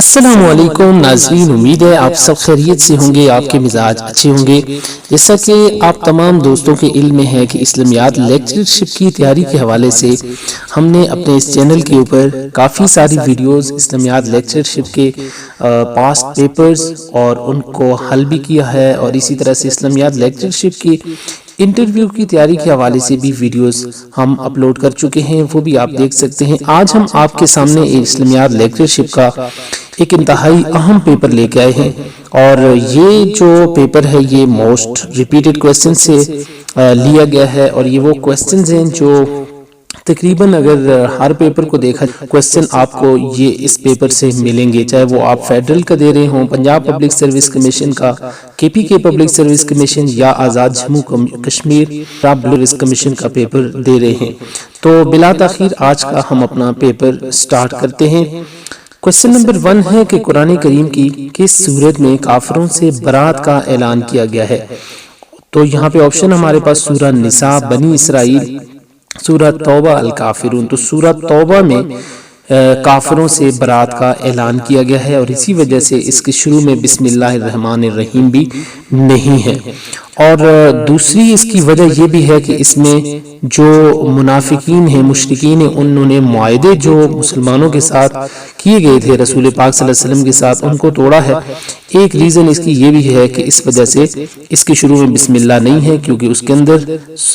السلام علیکم ناظرین، امید ہے آپ سب خیریت سے ہوں گے، آپ کے مزاج اچھے ہوں گے۔ جیسا کہ آپ تمام دوستوں کے علم میں ہے کہ اسلامیات لیکچرشپ کی تیاری کے حوالے سے ہم نے اپنے اس چینل کے اوپر کافی ساری ویڈیوز اسلامیات لیکچرشپ کے پاسٹ پیپرز اور ان کو حل بھی کیا ہے، اور اسی طرح سے اسلامیات لیکچرشپ کی انٹرویو کی تیاری کے حوالے سے بھی ویڈیوز ہم اپلوڈ کر چکے ہیں، وہ بھی آپ دیکھ سکتے ہیں۔ آج ہم آپ کے سامنے اسلامیات لیکچرشپ کا ایک انتہائی اہم پیپر لے کے آئے ہیں، اور یہ جو پیپر ہے یہ موسٹ ریپیٹڈ کوسچن سے لیا گیا ہے، اور یہ وہ کوسچنز ہیں جو تقریباً اگر ہر پیپر کو دیکھا کوسچن آپ کو یہ اس پیپر سے ملیں گے، چاہے وہ آپ فیڈرل کا دے رہے ہوں، پنجاب پبلک سروس کمیشن کا، کے پی کے پبلک سروس کمیشن، یا آزاد جموں کشمیر سروس کمیشن کا پیپر دے رہے ہیں۔ تو بلا تاخیر آج کا ہم اپنا پیپر سٹارٹ کرتے ہیں۔ کوسچن نمبر 1 ہے کہ قرآن کریم کی کس سورت میں کافروں سے برات کا اعلان کیا گیا ہے؟ تو یہاں پہ آپشن ہمارے پاس سورہ نساء، بنی اسرائیل، سورہ توبہ، الکافرون۔ تو سورہ توبہ میں کافروں سے برات کا اعلان کیا گیا ہے، اور اسی وجہ سے اس کے شروع میں بسم اللہ الرحمن الرحیم بھی نہیں ہے۔ اور دوسری اس کی وجہ یہ بھی ہے کہ اس میں جو منافقین ہیں، مشرکین ہیں، انہوں نے معاہدے جو مسلمانوں کے ساتھ کیے گئے تھے رسول پاک صلی اللہ علیہ وسلم کے ساتھ، ان کو توڑا ہے۔ ایک ریزن اس کی یہ بھی ہے کہ اس وجہ سے اس کے شروع میں بسم اللہ نہیں ہے، کیونکہ اس کے اندر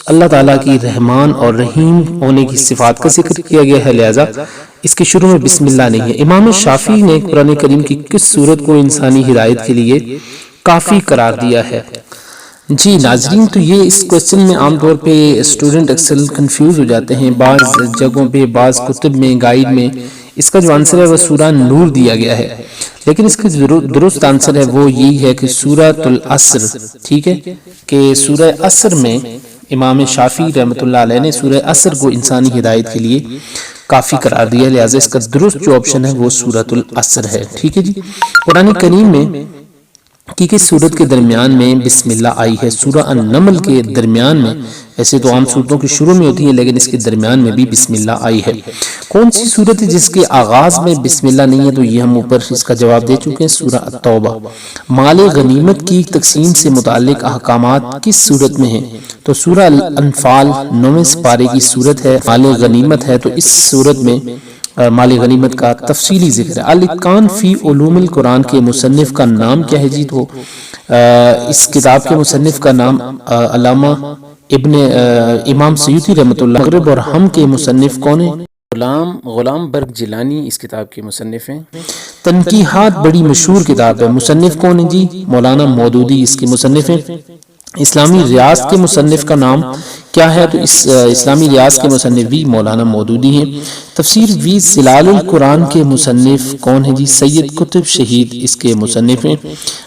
اللہ تعالیٰ کی رحمان اور رحیم ہونے کی صفات کا ذکر کیا گیا ہے، لہذا اس کے شروع میں بسم اللہ نہیں ہے۔ امام شافعی نے قرآن کریم کی کس سورت کو انسانی ہدایت کے لیے کافی قرار دیا ہے؟ جی ناظرین، تو یہ اس کوسچن میں عام طور پہ اسٹوڈنٹ اکثر کنفیوز ہو جاتے ہیں، بعض جگہوں پہ، بعض کتب میں، گائیڈ میں اس کا جو آنسر ہے وہ سورہ نور دیا گیا ہے، لیکن اس کا درست آنسر ہے وہ یہی ہے کہ سورۃ العصر۔ ٹھیک ہے، کہ سورہ عصر میں امام شافعی رحمۃ اللہ علیہ نے سورہ عصر کو انسانی ہدایت کے لیے کافی قرار دیا ہے، لہٰذا اس کا درست جو آپشن ہے وہ سورۃ العصر ہے۔ ٹھیک ہے جی، قرآن کریم میں کی کس سورت کے درمیان میں بسم اللہ آئی ہے؟ سورہ النمل کے درمیان میں، ایسے تو عام صورتوں کے شروع میں ہوتی ہیں لیکن اس کے درمیان میں بھی بسم اللہ آئی ہے۔ کون سی صورت ہے جس کے آغاز میں بسم اللہ نہیں ہے؟ تو یہ ہم اوپر اس کا جواب دے چکے ہیں، سورہ التوبہ۔ مال غنیمت کی تقسیم سے متعلق احکامات کس صورت میں ہیں؟ تو سورہ الانفال 9ویں سپارے کی صورت ہے، مال غنیمت ہے، تو اس صورت میں مال غنیمت کا تفصیلی ذکر ہے۔ الاتقان فی علوم القرآن کے مصنف کا نام کیا ہے جی؟ تو اس کتاب کے مصنف کا نام علامہ امام سیوطی رحمۃ اللہ۔ مغرب اور ہم کے مصنف کون ہیں؟ غلام برگ جیلانی اس کتاب کے مصنف ہیں۔ تنقیحات بڑی مشہور کتاب ہے، مصنف کون ہیں جی؟ مولانا مودودی اس کے مصنف ہیں۔ اسلامی ریاض کے مصنف کا نام کیا ہے؟ تو اس اسلامی ریاض کے مصنف بھی مولانا مودودی ہیں۔ تفسیر وی ظلال القرآن کے مصنف کون ہیں جی؟ سید قطب شہید اس کے مصنف ہیں۔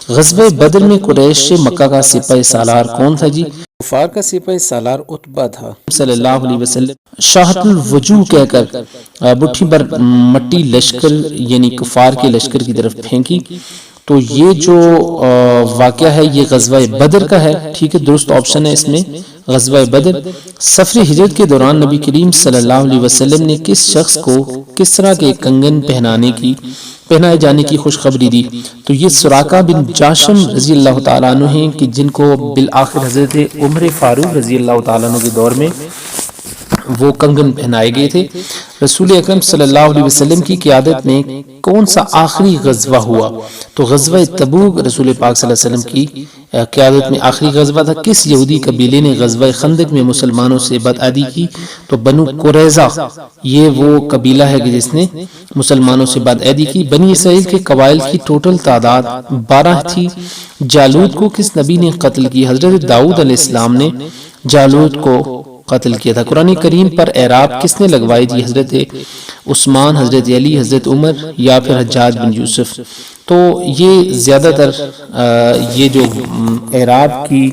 غزوہ بدر میں قریش مکہ کا سپہ سالار کون تھا جی؟ کفار کا سپہ سالار عتبہ تھا۔ صلی اللہ علیہ وسلم شاہد الوجوہ کہہ کر بٹھی پر مٹی لشکر یعنی کفار کے لشکر کی طرف پھینکی، تو یہ جو واقعہ ہے یہ غزوہ بدر کا ہے۔ ٹھیک ہے، درست آپشن ہے اس میں غزوہ بدر۔ سفر ہجرت کے دوران نبی کریم صلی اللہ علیہ وسلم نے کس شخص کو کس طرح کے کنگن پہنائے جانے کی خوشخبری دی؟ تو یہ سراقہ بن جاشم رضی اللہ تعالیٰ عنہ ہیں، کہ جن کو بالآخر حضرت عمر فاروق رضی اللہ تعالیٰ عنہ کے دور میں وہ کنگن پہنائے گئے تھے۔ رسول اکرم صلی اللہ علیہ وسلم کی قیادت میں کون سا آخری غزوہ ہوا؟ تو غزوہ تبوک رسول پاک صلی اللہ علیہ وسلم کی قیادت میں آخری غزوہ تھا۔ کس یہودی قبیلے نے غزوہ خندق میں مسلمانوں سے بدعہدی کی؟ تو بنو قریظہ یہ وہ قبیلہ ہے کہ جس نے مسلمانوں سے بدعہدی کی۔ بنی اسرائیل کے قبائل کی ٹوٹل تعداد 12 تھی۔ جالوت کو کس نبی نے قتل کی؟ حضرت داؤد علیہ السلام نے جالوت کو قتل کیا تھا۔ قرآن کریم پر اعراب کس نے لگوائی جی؟ حضرت عثمان، حضرت علی، حضرت عمر، یا پھر حجاج بن یوسف؟ تو یہ زیادہ تر یہ جو اعراب کی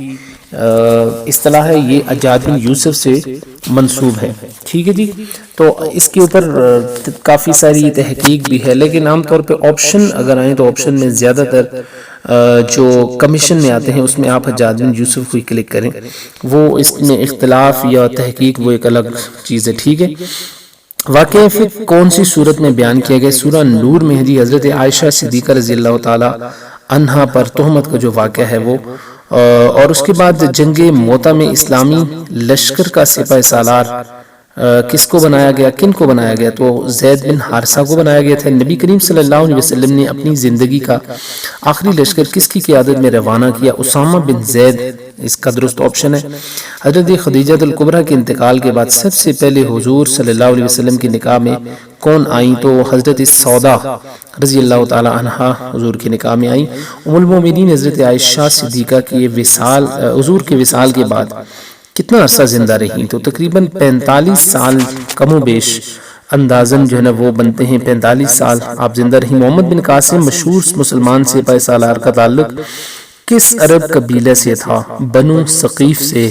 اصطلاح ہے یہ حجاج بن یوسف سے منسوب ہے۔ ٹھیک ہے جی، تو اس کے اوپر کافی ساری تحقیق بھی ہے، لیکن عام طور پہ آپشن اگر آئیں تو آپشن میں زیادہ تر جو کمیشن میں آتے ہیں اس میں آپ حجاج بن یوسف کو ہی کلک کریں، وہ اس میں اختلاف یا تحقیق وہ ایک الگ چیز ہے۔ ٹھیک ہے، واقعہ پھر کون سی صورت میں بیان کیا گیا؟ سورہ نور میں جی حضرت عائشہ صدیقہ رضی اللہ تعالی عنہا پر تہمت کا جو واقعہ ہے وہ، اور اس کے بعد جنگ موتا میں اسلامی لشکر کا سپہ سالار کس کو بنایا گیا، کن کو بنایا گیا؟ تو زید بن حارثہ کو بنایا گیا تھا۔ نبی کریم صلی اللہ علیہ وسلم نے اپنی زندگی کا آخری لشکر کس کی قیادت میں روانہ کیا؟ اسامہ بن زید اس کا درست آپشن ہے۔ حضرت خدیجہ الکبریٰ کے انتقال کے بعد سب سے پہلے حضور صلی اللہ علیہ وسلم کی نکاح میں کون آئیں؟ تو حضرت سودا رضی اللہ تعالی عنہا حضور کی نکاح میں آئیں۔ ام المومنین حضرت عائشہ صدیقہ کی وصال، حضور کے وصال کے بعد کتنا عرصہ زندہ رہی؟ تو تقریباً 45 سال کم و بیش اندازاً جو ہے نا وہ بنتے ہیں 45 سال آپ زندہ رہی۔ محمد بن قاسم مشہور مسلمان سپہ سالار کا تعلق کس عرب قبیلہ سے تھا؟ بنو ثقیف سے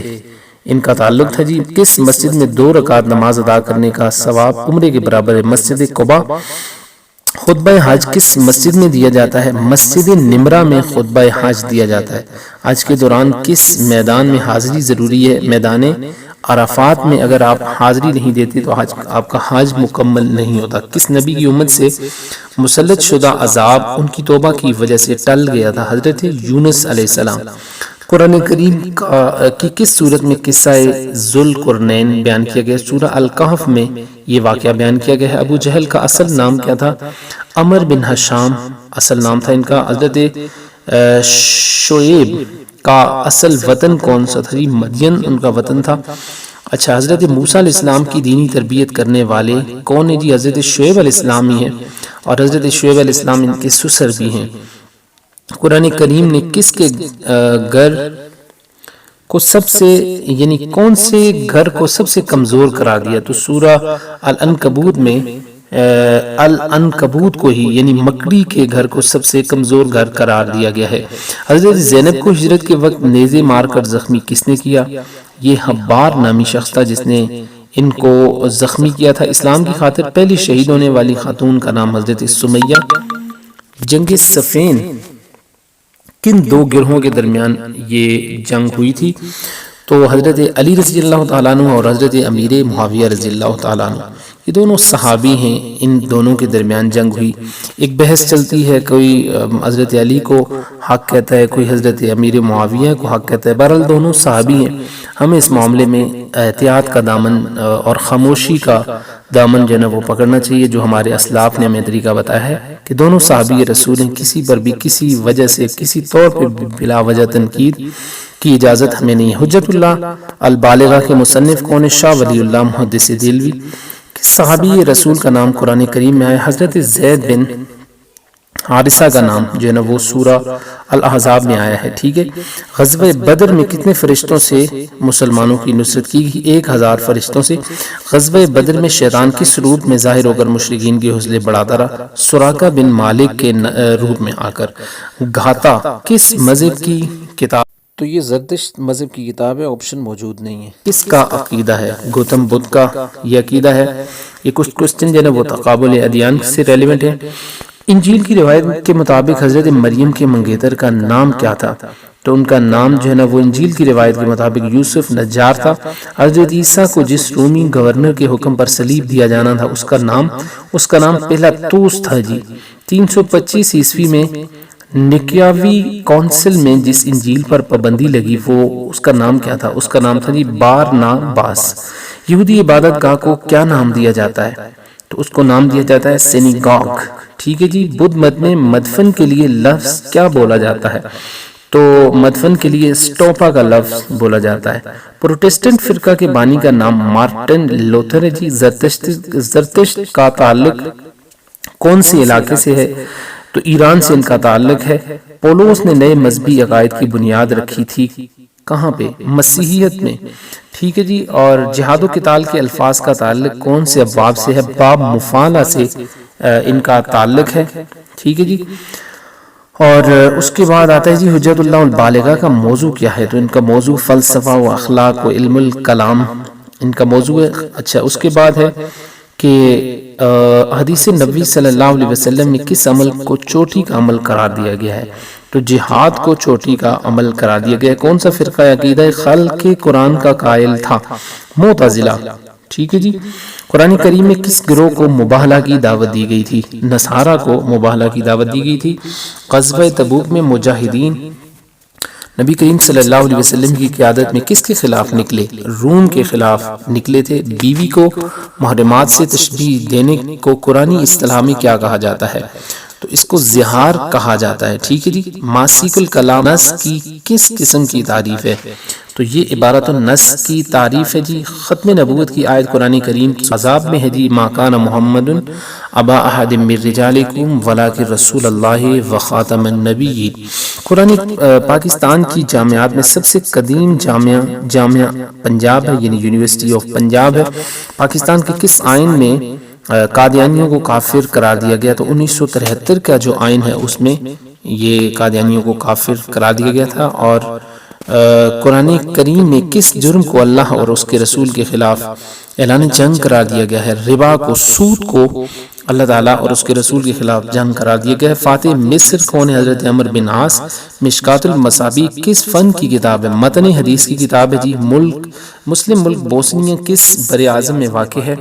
ان کا تعلق تھا جی۔ کس مسجد میں 2 رکعت نماز ادا کرنے کا ثواب عمرے کے برابر ہے؟ مسجد قباء۔ خطبہ حج کس مسجد میں دیا جاتا ہے؟ مسجد نمرہ میں خطبہ حج دیا جاتا ہے۔ حج کے دوران کس میدان میں حاضری ضروری ہے؟ میدان عرفات میں اگر آپ حاضری نہیں دیتے تو آپ کا حج مکمل نہیں ہوتا۔ کس نبی کی امت سے مسلط شدہ عذاب ان کی توبہ کی وجہ سے ٹل گیا تھا؟ حضرت یونس علیہ السلام۔ قرآن کریم کی کس صورت میں قصہ ذوالقرنین بیان کیا گیا؟ سورہ الکہف میں یہ واقعہ بیان کیا گیا ہے۔ ابو جہل کا اصل نام کیا تھا؟ عمر بن ہشام اصل نام تھا ان کا۔ حضرت شعیب کا اصل وطن کون سا تھا؟ مدین ان کا وطن تھا۔ اچھا، حضرت موسیٰ علیہ السلام کی دینی تربیت کرنے والے کون ہیں جی؟ حضرت شعیب علیہ السلام ہی ہیں، اور حضرت شعیب علیہ السلام ان کے سسر بھی ہیں۔ قرآن کریم نے کس کے گھر کو سب سے یعنی کون سے گھر کو سب سے کمزور قرار دیا؟ تو سورہ العنکبوت میں العنکبوت کو ہی یعنی مکڑی کے گھر کو سب سے کمزور گھر قرار دیا گیا ہے۔ حضرت زینب کو ہجرت کے وقت نیزے مار کر زخمی کس نے کیا؟ یہ حبار نامی شخص تھا جس نے ان کو زخمی کیا تھا۔ اسلام کی خاطر پہلی شہید ہونے والی خاتون کا نام حضرت سمیہ۔ جنگ صفین کن 2 گروہوں کے درمیان یہ جنگ ہوئی تھی؟ تو حضرت علی رضی اللہ تعالیٰ عنہ اور حضرت امیر معاویہ رضی اللہ تعالیٰ عنہ، یہ دونوں صحابی ہیں، ان دونوں کے درمیان جنگ ہوئی۔ ایک بحث چلتی ہے، کوئی حضرت علی کو حق کہتا ہے، کوئی حضرت امیر معاویہ کو حق کہتا ہے۔ بہرحال دونوں صحابی ہیں، ہمیں اس معاملے میں احتیاط کا دامن اور خاموشی کا دامن جو ہے نا وہ پکڑنا چاہیے، جو ہمارے اسلاف نے ہمیں طریقہ بتایا ہے کہ دونوں صحابی رسول ہیں، کسی پر بھی کسی وجہ سے کسی طور پہ بلا وجہ تنقید کی اجازت ہمیں نہیں ہے۔ حجت اللہ البالغہ کے مصنف کون ہے؟ شاہ ولی اللہ محدث دہلوی۔ کس صحابی رسول کا نام قرآن کریم میں آیا؟ حضرت زید بن حارثہ کا نام جو ہے نا وہ سورہ الاحزاب میں آیا ہے، ٹھیک ہے۔ غزوہ بدر میں کتنے فرشتوں سے مسلمانوں کی نصرت کی گئی؟ 1000 فرشتوں سے۔ غزوہ بدر میں شیطان کس روپ میں ظاہر ہو کر مشرکین کے حوصلے بڑھاتا رہا؟ سراقہ بن مالک کے روپ میں آ کر۔ گھاتا کس مذہب کی کتاب؟ تو یہ زردشت مذہب کی کتاب ہے، آپشن موجود نہیں ہے۔ کس کا عقیدہ ہے؟ گوتم بدھ کا یہ عقیدہ ہے۔ یہ کچھ کوسچن جو ہے وہ تقابل ادیان سے ریلیونٹ ہے۔ انجیل کی روایت کے مطابق حضرت مریم کے منگیتر کا نام کیا تھا؟ تو ان کا نام جو ہے نا وہ انجیل کی روایت کے مطابق یوسف نجار تھا۔ حضرت عیسیٰ کو جس رومی گورنر کے حکم پر صلیب دیا جانا تھا اس کا نام پہلا توس تھا جی۔ 325 عیسوی میں نکیاوی کونسل میں جس انجیل پر پابندی لگی وہ اس کا نام کیا تھا؟ اس کا نام تھا جی بارناباس۔ یہودی عبادت گاہ کو کیا نام دیا جاتا ہے؟ تو اس کو نام دیا جاتا ہے سینیگاگ، ٹھیک ہے جی۔ بدھ مت میں مدفن کے لیے لفظ کیا بولا جاتا ہے؟ تو مدفن کے لیے سٹوپا کا لفظ بولا جاتا ہے۔ پروٹسٹنٹ فرقہ کے بانی کا نام مارٹن لوتھر ہے جی۔ زرتشت کا تعلق کون سے علاقے سے ہے؟ تو ایران سے ان کا تعلق ہے۔ پولوس نے نئے مذہبی عقائد کی بنیاد رکھی تھی کہاں پہ؟ مسیحیت میں، ٹھیک ہے جی۔ اور جہاد و قتال کے الفاظ کا تعلق کون سے ابواب سے ہے؟ باب مفالہ سے ان کا تعلق ہے، ٹھیک ہے جی۔ اور اس کے بعد آتا ہے جی حجت اللہ البالغہ کا موضوع کیا ہے؟ تو ان کا موضوع فلسفہ و اخلاق و علم الکلام ان کا موضوع ہے۔ اچھا، اس کے بعد ہے کہ حدیث نبوی صلی اللہ علیہ وسلم میں کس عمل کو چوٹی کا عمل قرار دیا گیا ہے؟ تو جہاد کو چوٹی کا عمل قرار دیا گیا ہے۔ کون سا فرقہ عقیدہ خلق قرآن کا قائل تھا؟ معتزلہ، ٹھیک ہے جی. قرآن کریم میں کس گروہ کو مباہلہ کی دعوت دی گئی تھی؟ نصارہ کو مباہلہ کی دعوت دی گئی تھی. غزوہ تبوک میں مجاہدین نبی کریم صلی اللہ علیہ وسلم کی قیادت میں کس کے خلاف نکلے؟ روم کے خلاف نکلے تھے. بیوی کو محرمات سے تشبیہ دینے کو قرآنی اصطلاح میں کیا کہا جاتا ہے؟ تو اس کو زہار کہا جاتا ہے. ٹھیک ہے جی. ماسیک الکلام نص کی کس قسم کی تعریف ہے؟ تو یہ عبارت النص کی تعریف ہے جی. ختم نبوت کی آیت قرآن کریم کی عذاب میں ہے جی. ما کان محمد ابا احد من رجالکم ولکن رسول اللہ وخاتم النبیین. قرآن پاکستان کی جامعات میں سب سے قدیم جامعہ پنجاب ہے، یعنی یونیورسٹی آف پنجاب ہے. پاکستان کے کس آئین میں قادیانیوں کو کافر قرار دیا گیا؟ تو 1973 کا جو آئین ہے اس میں یہ قادیانیوں کو کافر قرار دیا گیا تھا. اور قرآن کریم میں کس جرم کو اللہ اور اس کے رسول کے خلاف اعلان جنگ قرار دیا گیا ہے؟ ربا کو، سود کو اللہ تعالیٰ اور اس کے رسول کے خلاف جنگ قرار دیا گیا ہے. فاتح مصر کون ہے؟ حضرت عمر بن عاص. مشکات المصابیح کس فن کی کتاب ہے؟ متن حدیث کی کتاب ہے جی. مسلم ملک بوسنیا کس بر اعظم میں واقع ہے؟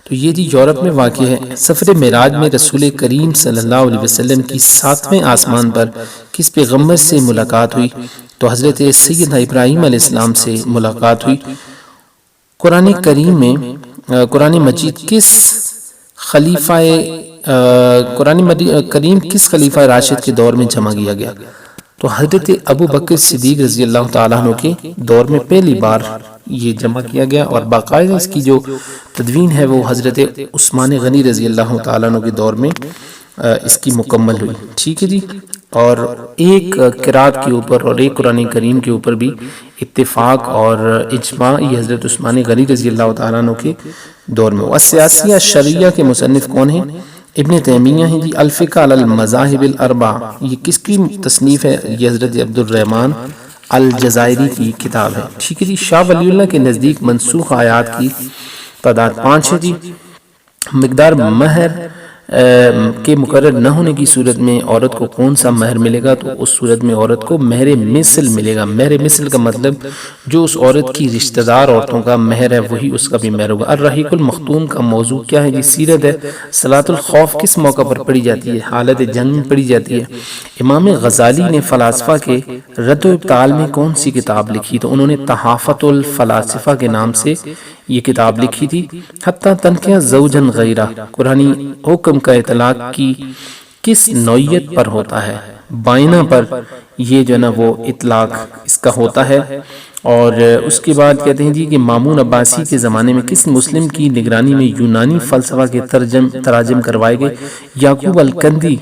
تو یہ جی یورپ میں واقع ہے. سفر معراج میں رسول کریم صلی اللہ علیہ وسلم کی 7ویں آسمان پر کس پیغمبر سے ملاقات ہوئی؟ تو حضرت سیدنا ابراہیم علیہ السلام سے ملاقات ہوئی. قرآن کریم میں قرآن مجید کس خلیفہ راشد کے دور میں جمع کیا گیا؟ تو حضرت ابو بکر صدیق رضی اللہ تعالیٰ عنہ کے دور میں پہلی بار یہ جمع کیا گیا، اور باقاعدہ اس کی جو تدوین ہے وہ حضرت عثمان غنی رضی اللہ تعالیٰ عنہ کے دور میں اس کی مکمل ہوئی. ٹھیک ہے جی. اور ایک قرات کے اوپر اور ایک قرآن کریم کے اوپر بھی اتفاق اور اجماع یہ حضرت عثمان غنی رضی اللہ تعالیٰ عنہ کے دور میں. والسیاسیہ شرعیہ کے مصنف کون ہیں؟ ابن تیمیہ ہیں جی. الفقہ علی المذاہب الاربعہ یہ کس کی تصنیف ہے؟ یہ حضرت عبد الرحمن الجزائری کی کتاب ہے. ٹھیک ہے جی. شاہ ولی اللہ کے نزدیک منسوخ آیات کی تعداد 5 ہے جی. مقدار مہر کے مقرر نہ ہونے کی صورت میں عورت کو کون سا مہر ملے گا؟ تو اس صورت میں عورت کو مہر مثل ملے گا. مہر مثل کا مطلب جو اس عورت کی رشتہ دار عورتوں کا مہر ہے وہی اس کا بھی مہر ہوگا. الرحیق المختوم کا موضوع کیا ہے جی؟ سیرت ہے. صلاۃ الخوف کس موقع پر پڑھی جاتی ہے؟ حالت جنگ میں پڑھی جاتی ہے. امام غزالی نے فلاسفہ کے رد و ابطال میں کون سی کتاب لکھی؟ تو انہوں نے تحافۃ الفلاسفہ کے نام سے یہ کتاب لکھی تھی. حتیٰ تنکیہ زوجن غیرہ قرآنی حکم کا اطلاق کی کس نوعیت پر ہوتا ہے؟ بائنہ پر یہ جو نا وہ اطلاق اس کا ہوتا ہے. اور اس کے بعد کہتے ہیں جی کہ مامون عباسی کے زمانے میں کس مسلم کی نگرانی میں یونانی فلسفہ کے تراجم کروائے گئے؟ یعقوب الکندی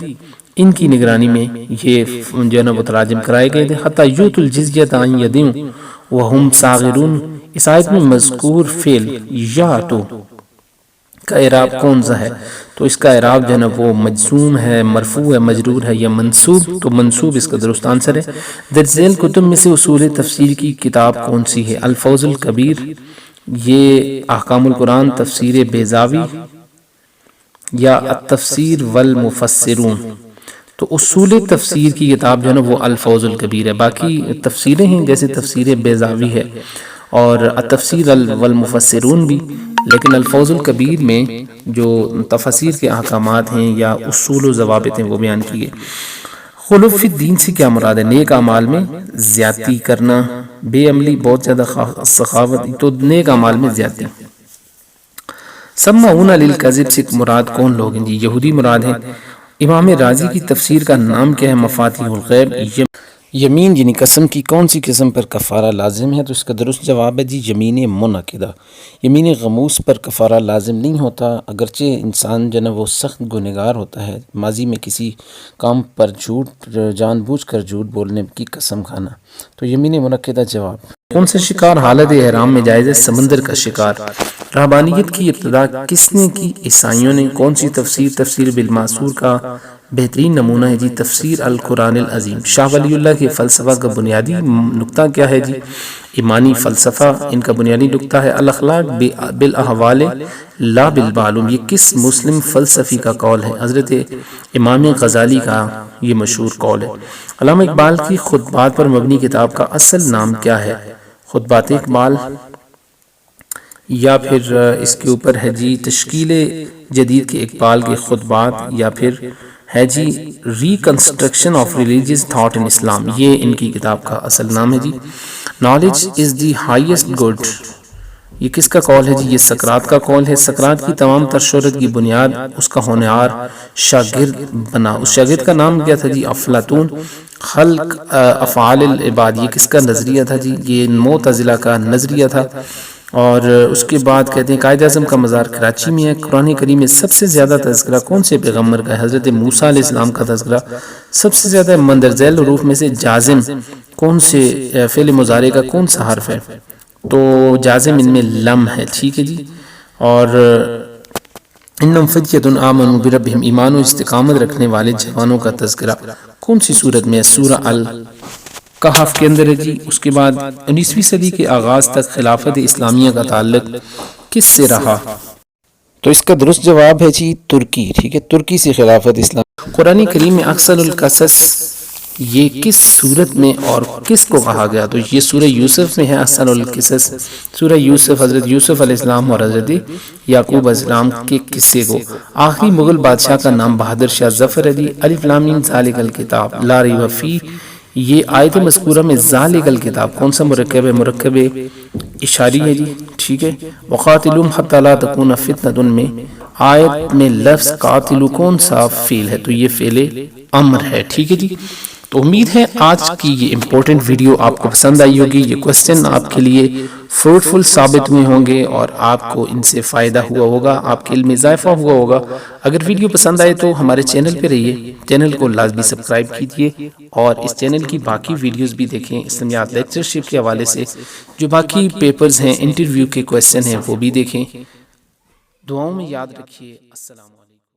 ان کی نگرانی میں یہ جو ہے نا وہ تراجم کرائے گئے تھے. حتیٰ یوت الجزیۃ عن ید وہم صاغرون اس آیت میں مذکور فعل یاتو کا اعراب کون سا ہے؟ تو اس کا اعراب جو ہے نا وہ مجزوم ہے، مرفوع ہے، مجرور ہے یا منصوب؟ تو منصوب اس کا درست آنسر ہے. درج ذیل کتب میں سے اصول تفسیر کی کتاب کون سی ہے؟ الفوز الکبیر، یہ احکام القرآن، تفسیر بیضاوی یا التفسیر والمفسرون؟ تو اصول تفسیر کی کتاب جو ہے نا وہ الفوز الکبیر ہے. باقی تفسیریں ہیں جیسے تفسیر بیضاوی ہے اور التفسیر والمفسرون بھی، لیکن الفوز الکبیر میں جو تفسیر کے احکامات ہیں یا اصول و ضوابط ہیں وہ بیان کیے. خلوف فی الدین سے کیا مراد ہے؟ نیک اعمال میں زیادتی کرنا، بے عملی، بہت زیادہ سخاوت. تو نیک اعمال میں زیادتی. سمعون للکذب سے مراد کون لوگ ہیں جی؟ یہودی مراد ہیں. امام رازی کی تفسیر کا نام کیا ہے؟ مفاتیح الغیب. یمین یعنی قسم کی کون سی قسم پر کفارہ لازم ہے؟ تو اس کا درست جواب ہے جی یمین منعقدہ. یمین غموس پر کفارہ لازم نہیں ہوتا، اگرچہ انسان جو ہے نا وہ سخت گنہگار ہوتا ہے، ماضی میں کسی کام پر جان بوجھ کر جھوٹ بولنے کی قسم کھانا. تو یمین منعقدہ جواب. کون سا شکار حالت احرام میں جائز ہے؟ سمندر کا شکار. رہبانیت کی ابتدا کس نے کی؟ عیسائیوں نے. کون سی تفسیر بالمعصور کا بہترین نمونہ ہے جی؟ تفسیر القرآن العظیم. شاہ ولی اللہ کے فلسفہ کا بنیادی نقطہ کیا ہے جی؟ ایمانی فلسفہ ان کا بنیادی نقطہ ہے. الاخلاق بالاحوال لا بالمعلوم یہ کس مسلم فلسفی کا قول ہے؟ حضرت امام غزالی کا یہ مشہور قول ہے. علامہ اقبال کی خطبات پر مبنی کتاب کا اصل نام کیا ہے؟ خطبات اقبال یا پھر اس کے اوپر ہے جی تشکیل جدید کے اقبال کے خطبات، یا پھر ہے جی reconstruction of religious thought in Islam, یہ ان کی کتاب کا اصل نام ہے جی۔ Knowledge is the highest good, یہ کس کا قول ہے جی؟ یہ سقراط کا قول ہے۔ سقراط کی تمام تر شہرت کی بنیاد اس کا ہونہار شاگرد بنا، اس شاگرد کا نام کیا تھا جی؟ افلاطون۔ خلق افعال العباد، یہ کس کا نظریہ تھا جی؟ یہ معتزلہ کا نظریہ تھا۔ اور اس کے بعد کہتے ہیں قائد اعظم کا مزار کراچی میں ہے۔ قرآن کریم میں سب سے زیادہ تذکرہ کون سے پیغمبر کا ہے؟ حضرت موسیٰ علیہ السلام کا تذکرہ سب سے زیادہ مندرجہ حروف میں سے جازم کون سے فعل مضارع کا کون سا حرف ہے؟ تو جازم ان میں لم ہے، ٹھیک ہے جی۔ اور انہم فدیۃ آمنوا بربہم، ایمان و استقامت رکھنے والے جوانوں کا تذکرہ کون سی سورت میں ہے؟ سورہ الکہف کے اندر ہے جی۔ اس کے بعد 19ویں صدی کے آغاز تک خلافت اسلامیہ کا تعلق کس سے رہا؟ تو اس کا درست جواب ہے جی ترکی، ٹھیک ہے، ترکی سے خلافت اسلام۔ قرآن کریم میں احسن القصص یہ کس صورت میں اور کس کو کہا گیا؟ تو یہ سورہ یوسف میں ہے احسن القصص۔ سورہ یوسف حضرت یوسف علیہ السلام اور حضرت یعقوب علیہ السلام کے قصے کو۔ آخری مغل بادشاہ کا نام بہادر شاہ ظفر ہے جی۔ الف لام میم ذالک الکتاب لا ریب فیہ، یہ آیت مذکورہ میں ذالک الکتاب کون سا مرکب ہے؟ مرکب اشاری ہے جی، ٹھیک ہے۔ وقاتلوہم حتی لا تکون فتنۃ میں آیت میں لفظ قاتلو کون سا فعل ہے؟ تو یہ فعل امر ہے، ٹھیک ہے جی۔ تو امید ہے آج کی یہ امپورٹنٹ ویڈیو آپ کو پسند آئی ہوگی، یہ کوسچن آپ کے لیے فروٹفل ثابت ہوئے ہوں گے اور آپ کو ان سے فائدہ ہوا ہوگا، آپ کے علم میں اضافہ ہوا ہوگا۔ اگر ویڈیو پسند آئے تو ہمارے چینل پہ رہیے، چینل کو لازمی سبسکرائب کیجیے اور اس چینل کی باقی ویڈیوز بھی دیکھیں اسلامیات لیکچرشپ کے حوالے سے، جو باقی پیپرز ہیں، انٹرویو کے کوسچن ہیں، وہ بھی دیکھیں۔ دعاؤں میں یاد رکھیے۔ السلام علیکم۔